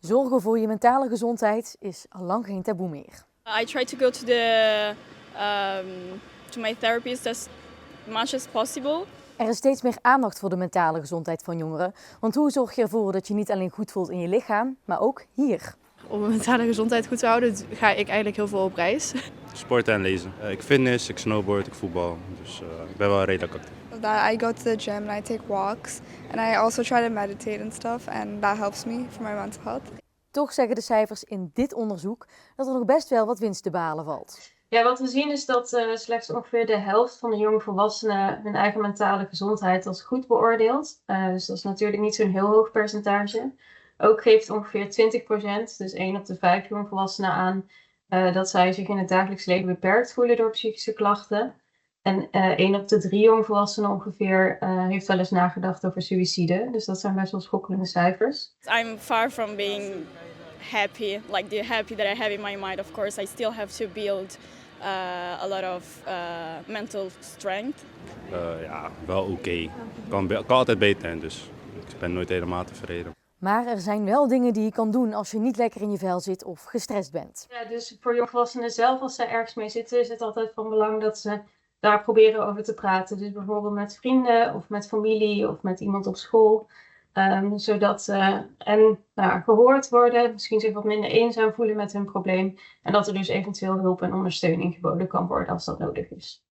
Zorgen voor je mentale gezondheid is al lang geen taboe meer. I try to go to my therapist as much as possible. Er is steeds meer aandacht voor de mentale gezondheid van jongeren. Want hoe zorg je ervoor dat je niet alleen goed voelt in je lichaam, maar ook hier? Om mijn mentale gezondheid goed te houden ga ik eigenlijk heel veel op reis. Sporten en lezen. Ik fitness, ik snowboard, ik voetbal. Dus ik ben wel redelijk actief. I go to the gym and I take walks. And I also try to meditate and stuff. And that helps me for my mental health. Toch zeggen de cijfers in dit onderzoek dat er nog best wel wat winst te behalen valt. Ja, wat we zien is dat slechts ongeveer de helft van de jonge volwassenen hun eigen mentale gezondheid als goed beoordeelt. Dus dat is natuurlijk niet zo'n heel hoog percentage. Ook geeft ongeveer 20%, dus 1 op de 5 jongvolwassenen aan, dat zij zich in het dagelijks leven beperkt voelen door psychische klachten. En 1 op de 3 jongvolwassenen ongeveer heeft wel eens nagedacht over suïcide. Dus dat zijn best wel schokkelende cijfers. I'm far from being happy, like the happy that I have in my mind. Of course, I still have to build a lot of mental strength. Ja, wel oké. Kan altijd beter en dus ik ben nooit helemaal tevreden. Maar er zijn wel dingen die je kan doen als je niet lekker in je vel zit of gestrest bent. Ja, dus voor jongvolwassenen zelf, als ze ergens mee zitten, is het altijd van belang dat ze daar proberen over te praten. Dus bijvoorbeeld met vrienden of met familie of met iemand op school. Zodat ze gehoord worden, misschien zich wat minder eenzaam voelen met hun probleem. En dat er dus eventueel hulp en ondersteuning geboden kan worden als dat nodig is.